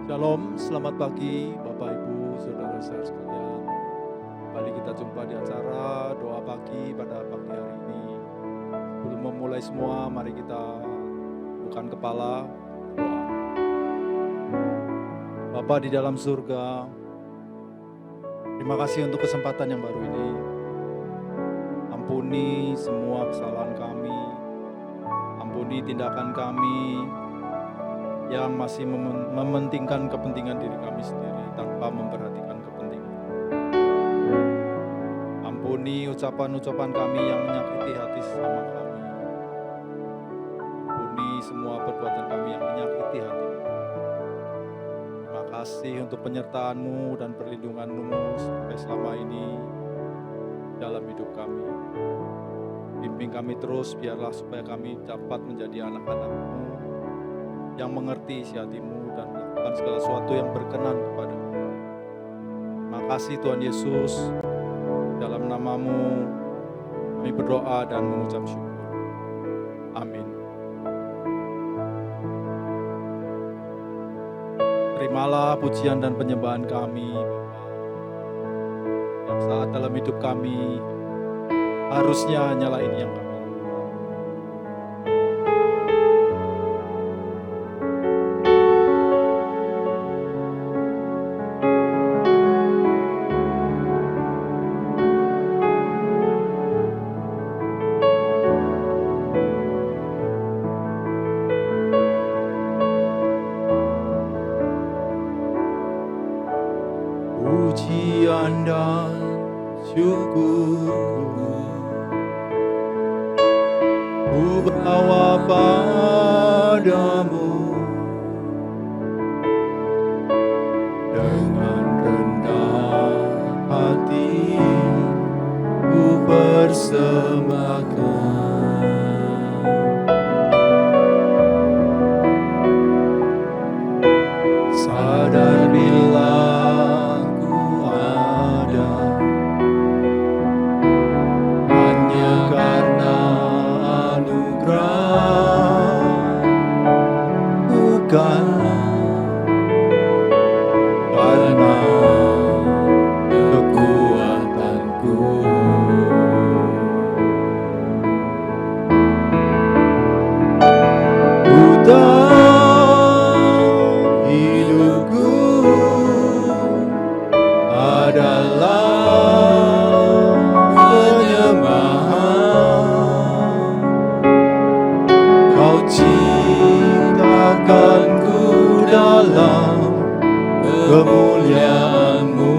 Shalom, selamat pagi Bapak Ibu, Saudara-saudara sekalian. Kembali kita jumpa di acara doa pagi pada pagi hari ini. Sebelum memulai semua, mari kita tundukkan kepala, doa. Bapa di dalam surga, terima kasih untuk kesempatan yang baru ini. Ampuni semua kesalahan kami, ampuni tindakan kami yang masih mementingkan kepentingan diri kami sendiri tanpa memperhatikan kepentingan. Ampuni ucapan-ucapan kami yang menyakiti hati sesama kami. Ampuni semua perbuatan kami yang menyakiti hati. Terima kasih untuk penyertaan-Mu dan perlindungan-Mu sampai selama ini dalam hidup kami. Bimbing kami terus biarlah supaya kami dapat menjadi anak-anak-Mu yang mengerti isi hati-Mu dan melakukan segala sesuatu yang berkenan kepada-Mu. Terima kasih Tuhan Yesus, dalam nama-Mu kami berdoa dan mengucap syukur. Amin. Terimalah pujian dan penyembahan kami, Bapa. Setiap saat dalam hidup kami harusnya hanyalah ini yang kami. Pujian dan syukurku ku bawa padamu dengan rendah hati ku persembahkan. Sadar bila bukan karena kekuatanku. Ku tahu hidupku adalah penyembahan. Kau ciptakanku dalam kemuliaan-Mu.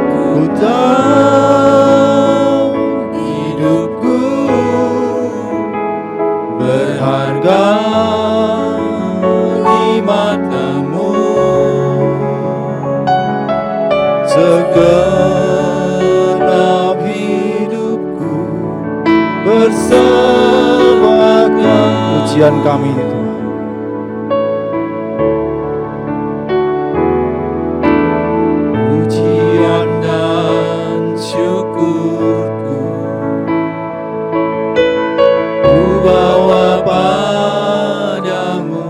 Ku tahu hidupku berharga di mata-Mu. Segenap hidupku persembahkan. Pujian kami Tuhan. Pujian dan syukurku ku bawa padamu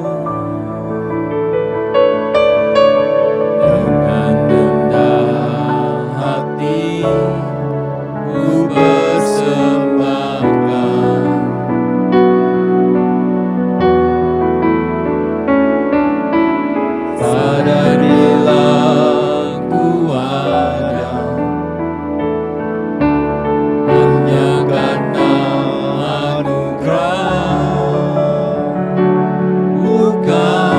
dengan rendah hati ku persembahkan. Sadar bila ku ada hanya karena anugerah, bukan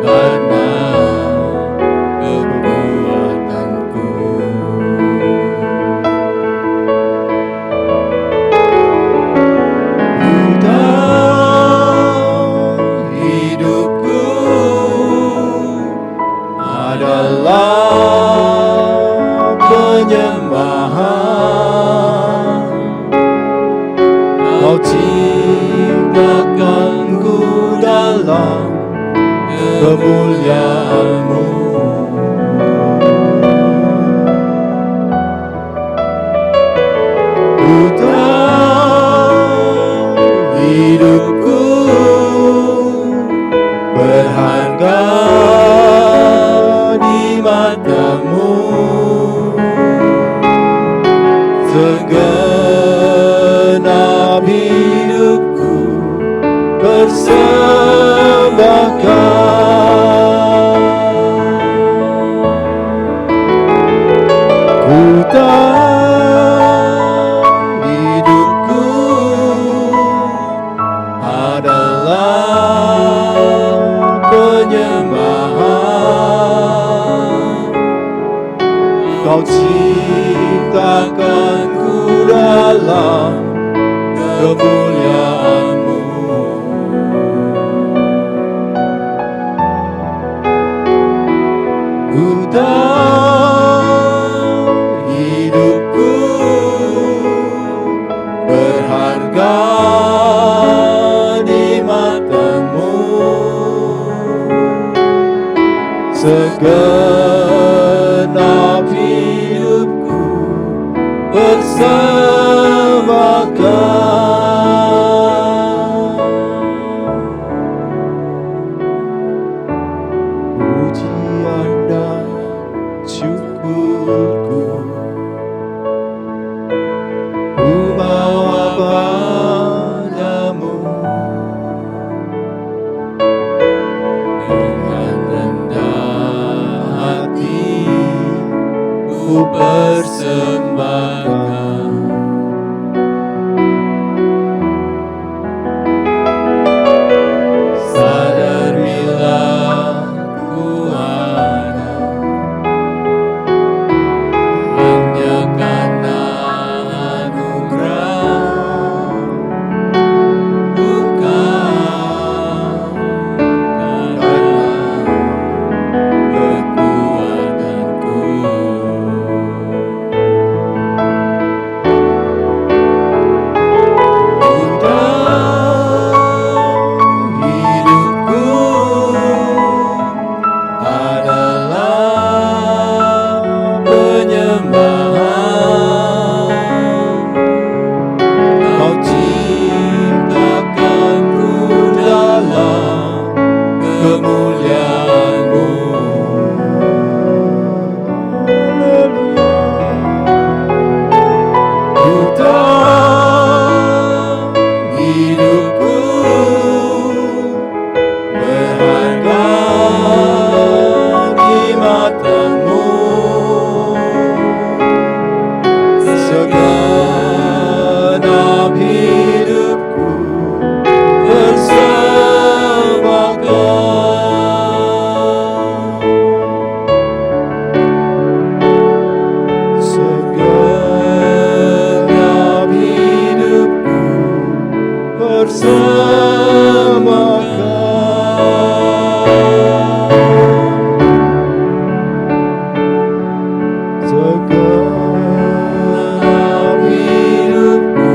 karena kekuatanku. Ku tahu hidupku adalah penyembahan. Kau ciptakanku dalam kemuliaan-Mu. Ku tahu segenap hidupku persembahkan. Ku tahu hidupku adalah penyembahan. Kau ciptakanku dalam kemuliaan-Mu. Ku tahu hidupku berharga di mata-Mu. Segenap hidupku persembahkan. Pujian dan syukurku ku bawa padamu. Dengan rendah hati ku persembahkan. Sadar bila ku ada hanya karena anugerah, bukan karena kekuatanku. Ku tahu hidupku adalah penyembahan. Kau ciptakanku dalam kemuliaan-Mu. Ku tahu hidupku berharga di mata-Mu. Segenap hidupku persembahkan. Segenap hidupku persembahkan. Segenap hidupku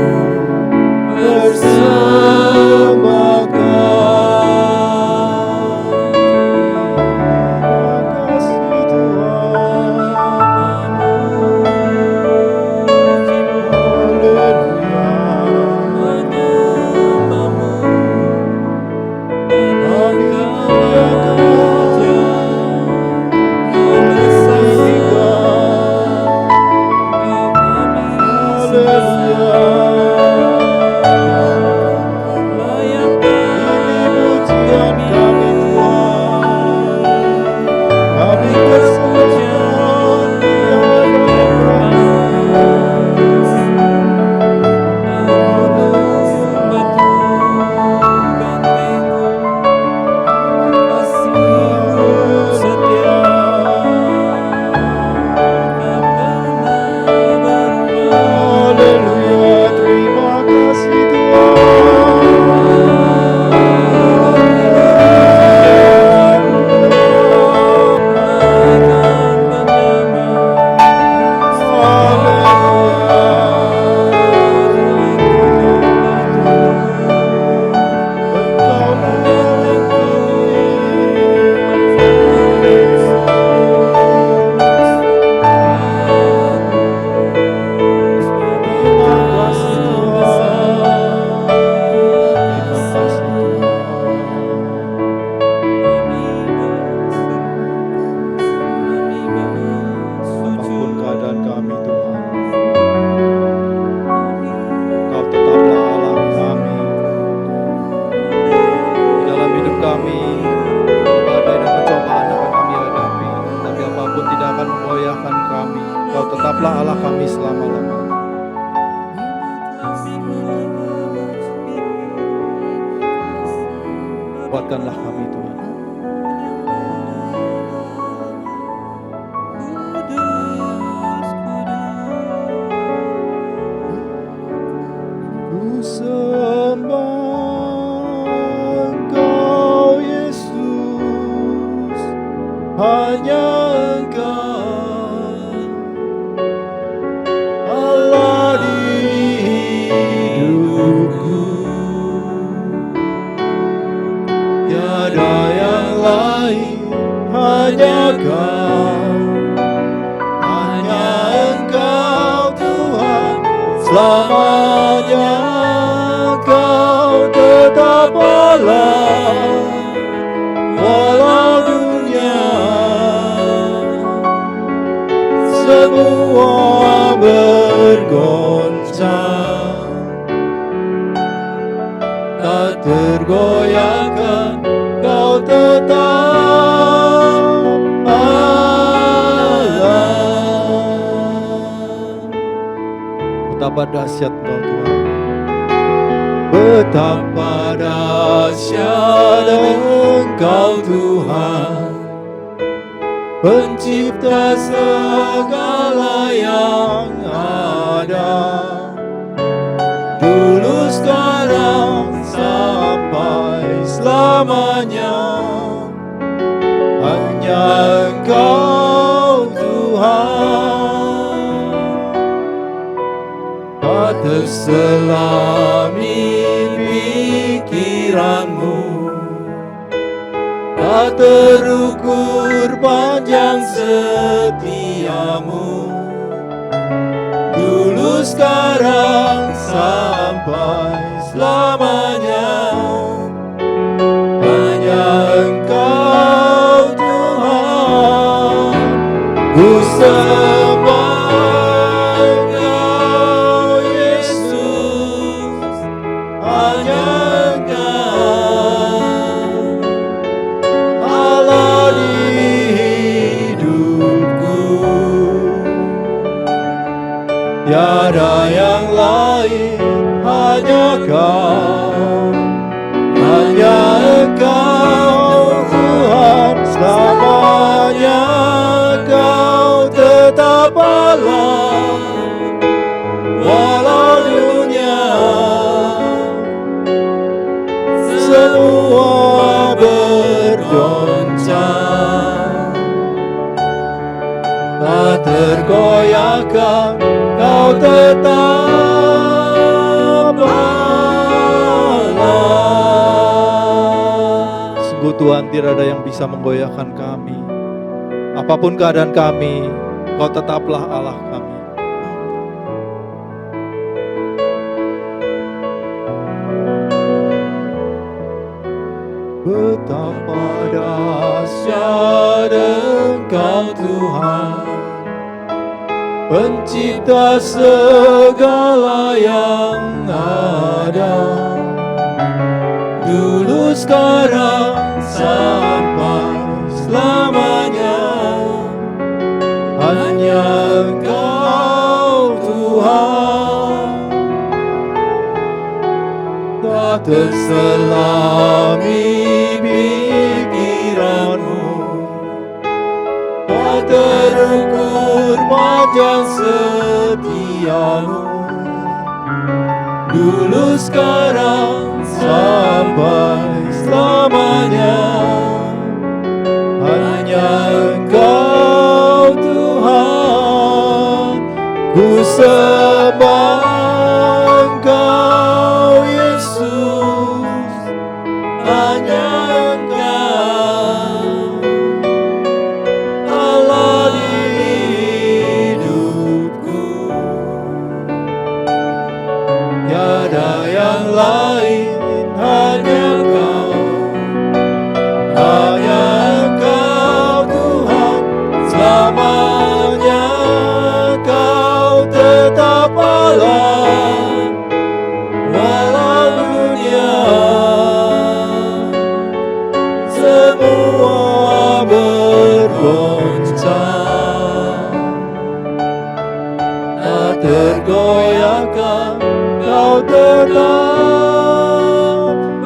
Engkaulah Allah kami selama-lamanya. Kuatkanlah kami Tuhan. Ku sembah Engkau Yesus, hanya Engkau Allah di hidupku. Tiada yang lain, hanya Kau, hanya Engkau Tuhan. Selamanya Kau tetap Allah, walau dunia semua bergoncang, tak tergoyahkan Kau tetap Allah. Betapa dahsyat Engkau Tuhan, betapa dahsyat Engkau Tuhan, Pencipta segala yang ada, dulu sekarang sampai selamanya. Hanya Engkau Tuhan, tak terselami pikiranmu, tak terukur panjang setiamu, dulu sekarang sampai selamanya. Hanya Engkau Tuhan, ku sembah Engkau Yesus, hanya Engkau Allah di hidupku. Tiada yang lain, hanya Kau, hanya Engkau Tuhan. Selamanya Kau tetap Allah, walau dunia semua bergoncang, tak tergoyahkan Kau tetap Allah. Sungguh Tuhan, tidak ada yang bisa menggoyahkan kami. Apapun keadaan kami, Kau tetaplah Allah kami. Betapa dahsyat Engkau Tuhan, Pencipta segala yang ada, dulu sekarang sampai selamanya. Hanya Engkau Tuhan, tak terselami pikiranmu, tak terukur panjang setiamu, dulu sekarang sampai selamanya. Hanya Engkau Tuhan, ku sembah Engkau Yesus, hanya Engkau Allah di hidupku. Tiada yang lain, hanya Kau, hanya Engkau Tuhan. Selamanya Kau tetap Allah, tergoyahkan, Kau tetap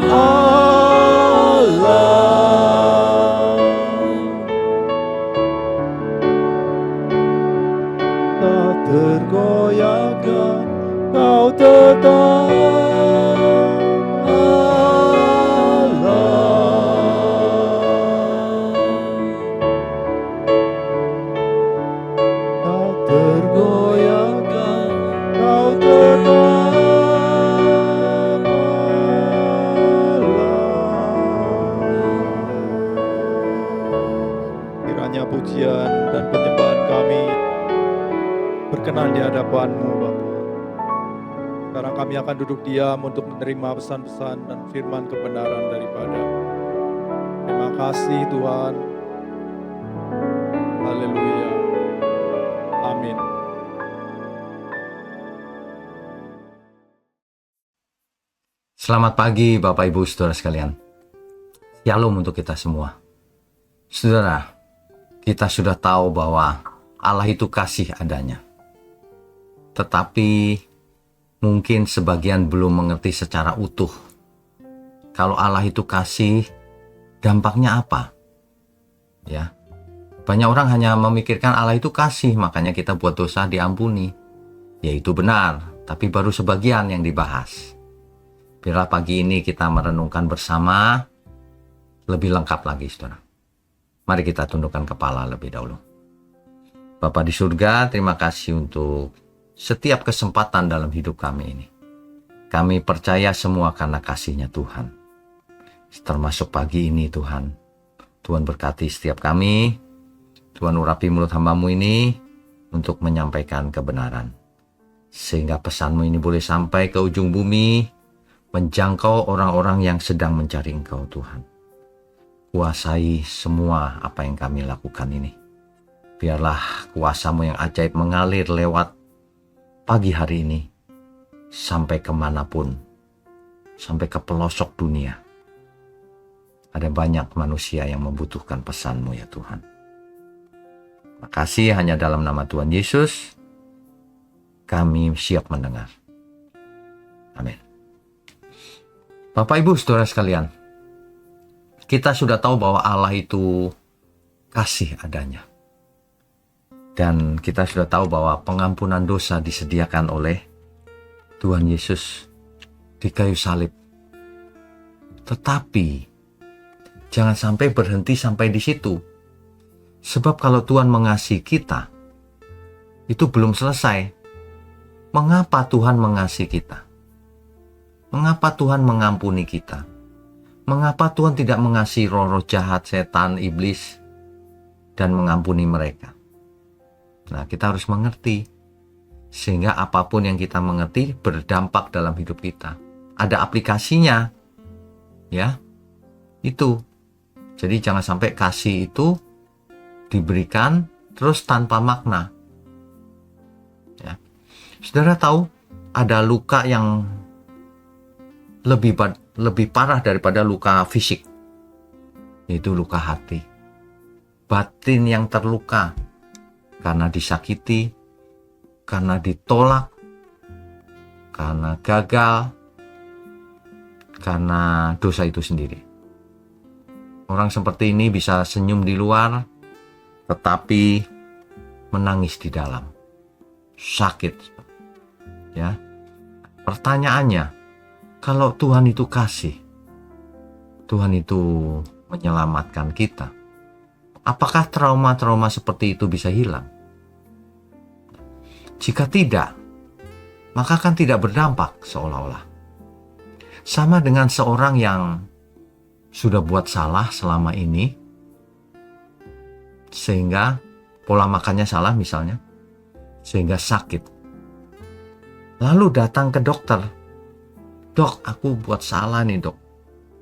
Allah. Tak tergoyahkan, Kau tetap Tergoyahkan, Kau tetap Allah. Kiranya pujian dan penyembahan kami berkenan di hadapan-Mu, Bapa. Sekarang kami akan duduk diam untuk menerima pesan-pesan dan firman kebenaran daripada-Mu. Terima kasih Tuhan. Haleluya. Amin. Selamat pagi Bapak Ibu Saudara sekalian. Shalom untuk kita semua. Saudara, kita sudah tahu bahwa Allah itu kasih adanya. Tetapi mungkin sebagian belum mengerti secara utuh. Kalau Allah itu kasih, dampaknya apa? Ya. Banyak orang hanya memikirkan Allah itu kasih, makanya kita buat dosa diampuni. Yaitu benar, tapi baru sebagian yang dibahas. Biarlah pagi ini kita merenungkan bersama lebih lengkap lagi, saudara. Mari kita tundukkan kepala lebih dahulu. Bapa di surga, terima kasih untuk setiap kesempatan dalam hidup kami ini. Kami percaya semua karena kasih-Nya Tuhan. Termasuk pagi ini Tuhan. Tuhan berkati setiap kami. Tuhan urapi mulut hamba-Mu ini untuk menyampaikan kebenaran. Sehingga pesan-Mu ini boleh sampai ke ujung bumi, menjangkau orang-orang yang sedang mencari Engkau Tuhan. Kuasai semua apa yang kami lakukan ini. Biarlah kuasa-Mu yang ajaib mengalir lewat pagi hari ini. Sampai kemanapun. Sampai ke pelosok dunia. Ada banyak manusia yang membutuhkan pesan-Mu ya Tuhan. Terima kasih, hanya dalam nama Tuhan Yesus kami siap mendengar. Amin. Bapak Ibu Saudara sekalian, kita sudah tahu bahwa Allah itu kasih adanya. Dan kita sudah tahu bahwa pengampunan dosa disediakan oleh Tuhan Yesus di kayu salib. Tetapi jangan sampai berhenti sampai di situ. Sebab kalau Tuhan mengasihi kita, itu belum selesai. Mengapa Tuhan mengasihi kita? Mengapa Tuhan mengampuni kita? Mengapa Tuhan tidak mengasihi roh-roh jahat, setan, iblis, dan mengampuni mereka? Nah, kita harus mengerti. Sehingga apapun yang kita mengerti berdampak dalam hidup kita. Ada aplikasinya. Ya, itu. Jadi jangan sampai kasih itu diberikan terus tanpa makna. Ya. Saudara tahu ada luka yang lebih parah daripada luka fisik, yaitu luka hati. Batin yang terluka karena disakiti, karena ditolak, karena gagal, karena dosa itu sendiri. Orang seperti ini bisa senyum di luar, tetapi menangis di dalam. Sakit. Ya. Pertanyaannya, kalau Tuhan itu kasih, Tuhan itu menyelamatkan kita, apakah trauma-trauma seperti itu bisa hilang? Jika tidak, maka kan tidak berdampak seolah-olah. Sama dengan seorang yang sudah buat salah selama ini, sehingga pola makannya salah misalnya, sehingga sakit. Lalu datang ke dokter. Dok, aku buat salah nih dok.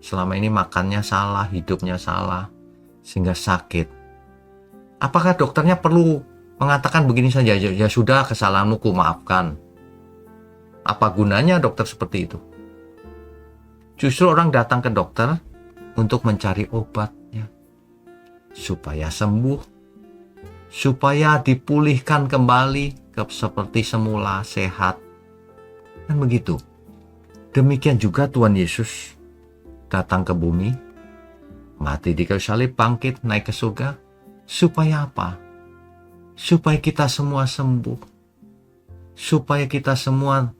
Selama ini makannya salah, hidupnya salah, sehingga sakit. Apakah dokternya perlu mengatakan begini saja, ya sudah kesalahanmu ku maafkan? Apa gunanya dokter seperti itu? Justru orang datang ke dokter untuk mencari obatnya. Supaya sembuh, supaya dipulihkan kembali, seperti semula, sehat. Dan begitu. Demikian juga Tuhan Yesus datang ke bumi, mati di kayu salib, bangkit, naik ke surga. Supaya apa? Supaya kita semua sembuh. Supaya kita semua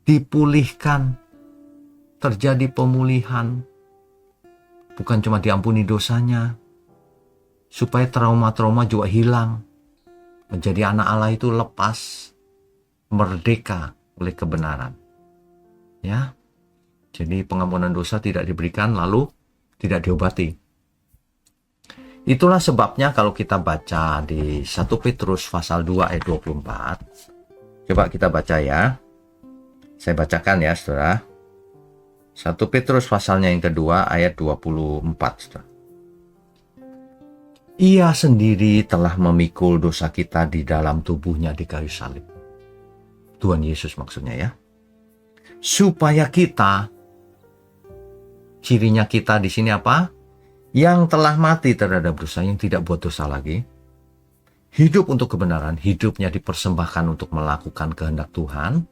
dipulihkan. Terjadi pemulihan. Bukan cuma diampuni dosanya. Supaya trauma-trauma juga hilang. Menjadi anak Allah itu lepas. Merdeka oleh kebenaran. Ya. Jadi pengampunan dosa tidak diberikan lalu tidak diobati. Itulah sebabnya kalau kita baca di 1 Petrus pasal 2 ayat 24. Coba kita baca ya. Saya bacakan ya saudara. 1 Petrus pasalnya yang kedua ayat 24. Saudara. Ia sendiri telah memikul dosa kita di dalam tubuhnya di kayu salib. Tuhan Yesus maksudnya ya. Supaya kita, cirinya kita di sini apa? Yang telah mati terhadap dosa, yang tidak buat dosa lagi, hidup untuk kebenaran, hidupnya dipersembahkan untuk melakukan kehendak Tuhan,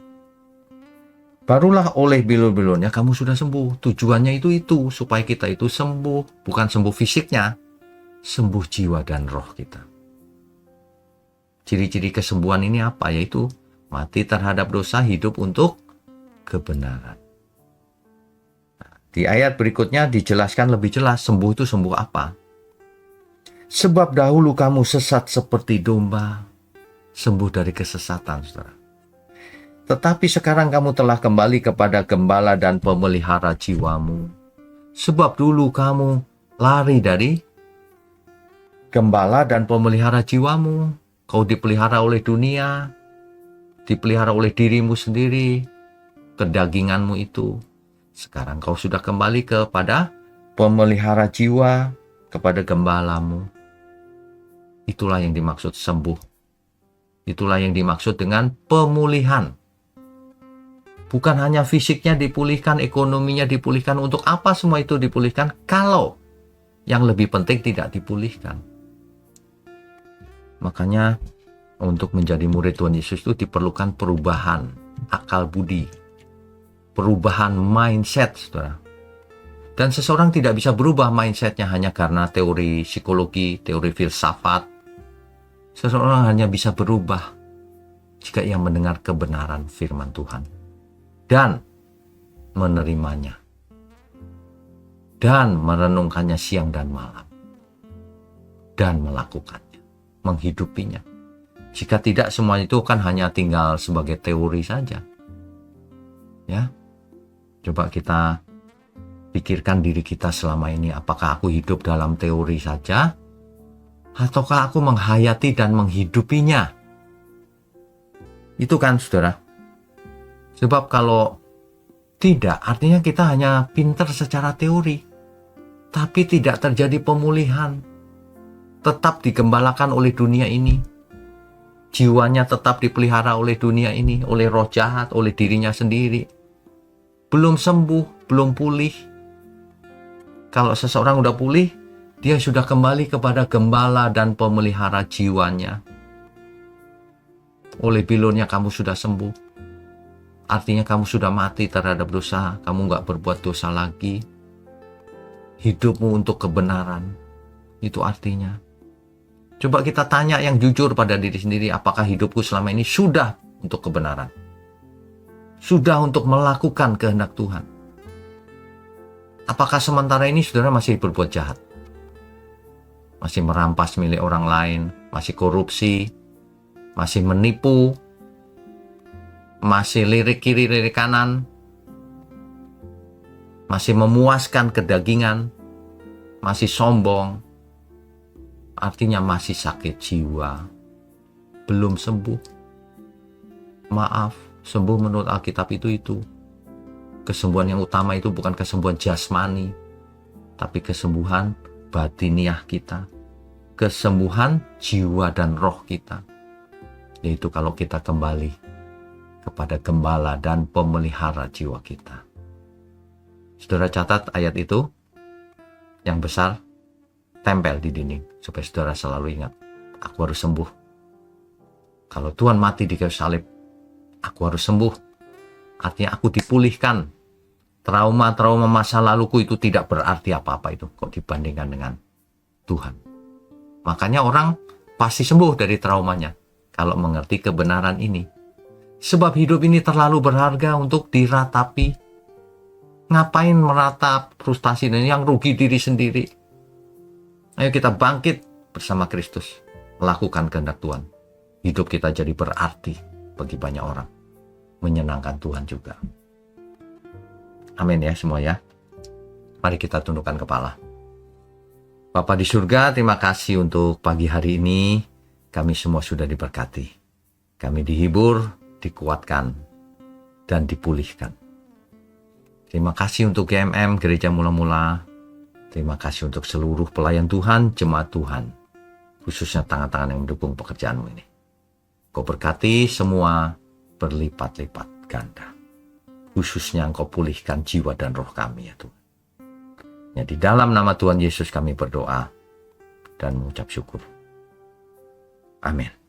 barulah oleh bilur-bilurnya kamu sudah sembuh. Tujuannya itu supaya kita itu sembuh, bukan sembuh fisiknya, sembuh jiwa dan roh kita. Ciri-ciri kesembuhan ini apa? Yaitu mati terhadap dosa, hidup untuk kebenaran. Di ayat berikutnya dijelaskan lebih jelas sembuh itu sembuh apa. Sebab dahulu kamu sesat seperti domba, sembuh dari kesesatan, saudara. Tetapi sekarang kamu telah kembali kepada gembala dan pemelihara jiwamu. Sebab dulu kamu lari dari gembala dan pemelihara jiwamu. Kau dipelihara oleh dunia, dipelihara oleh dirimu sendiri, kedaginganmu itu. Sekarang kau sudah kembali kepada pemelihara jiwa, kepada gembalamu. Itulah yang dimaksud sembuh. Itulah yang dimaksud dengan pemulihan. Bukan hanya fisiknya dipulihkan, ekonominya dipulihkan. Untuk apa semua itu dipulihkan kalau yang lebih penting tidak dipulihkan? Makanya untuk menjadi murid Tuhan Yesus itu diperlukan perubahan akal budi. Perubahan mindset, saudara. Dan seseorang tidak bisa berubah mindsetnya hanya karena teori psikologi, teori filsafat. Seseorang hanya bisa berubah jika ia mendengar kebenaran firman Tuhan dan menerimanya dan merenungkannya siang dan malam dan melakukannya, menghidupinya. Jika tidak, semua itu kan hanya tinggal sebagai teori saja. Ya. Coba kita pikirkan diri kita selama ini. Apakah aku hidup dalam teori saja? Ataukah aku menghayati dan menghidupinya? Itu kan saudara. Sebab kalau tidak, artinya kita hanya pintar secara teori. Tapi tidak terjadi pemulihan. Tetap digembalakan oleh dunia ini. Jiwanya tetap dipelihara oleh dunia ini. Oleh roh jahat, oleh dirinya sendiri. Belum sembuh, belum pulih. Kalau seseorang udah pulih, dia sudah kembali kepada gembala dan pemelihara jiwanya. Oleh bilurnya kamu sudah sembuh. Artinya kamu sudah mati terhadap dosa. Kamu gak berbuat dosa lagi. Hidupmu untuk kebenaran. Itu artinya. Coba kita tanya yang jujur pada diri sendiri. Apakah hidupku selama ini sudah untuk kebenaran? Sudah untuk melakukan kehendak Tuhan? Apakah sementara ini saudara masih berbuat jahat? Masih merampas milik orang lain? Masih korupsi? Masih menipu? Masih lirik kiri, lirik kanan? Masih memuaskan kedagingan? Masih sombong? Artinya masih sakit jiwa. Belum sembuh. Maaf. Sembuh menurut Alkitab itu. Kesembuhan yang utama itu bukan kesembuhan jasmani, tapi kesembuhan batiniah kita. Kesembuhan jiwa dan roh kita. Yaitu kalau kita kembali kepada gembala dan pemelihara jiwa kita. Saudara catat ayat itu yang besar, tempel di dinding supaya saudara selalu ingat, aku harus sembuh. Kalau Tuhan mati di kayu salib, aku harus sembuh. Artinya aku dipulihkan. Trauma-trauma masa laluku itu tidak berarti apa-apa itu kok dibandingkan dengan Tuhan. Makanya orang pasti sembuh dari traumanya kalau mengerti kebenaran ini. Sebab hidup ini terlalu berharga untuk diratapi. Ngapain meratap frustasi dan yang rugi diri sendiri? Ayo kita bangkit bersama Kristus, melakukan kehendak Tuhan. Hidup kita jadi berarti bagi banyak orang. Menyenangkan Tuhan juga. Amin ya semua ya. Mari kita tundukkan kepala. Bapa di surga, terima kasih untuk pagi hari ini. Kami semua sudah diberkati. Kami dihibur, dikuatkan, dan dipulihkan. Terima kasih untuk GMM, Gereja Mula-Mula. Terima kasih untuk seluruh pelayan Tuhan, jemaat Tuhan. Khususnya tangan-tangan yang mendukung pekerjaanmu ini. Kau berkati semua berlipat-lipat ganda. Khususnya Engkau pulihkan jiwa dan roh kami ya Tuhan. Ya, di dalam nama Tuhan Yesus kami berdoa dan mengucap syukur. Amin.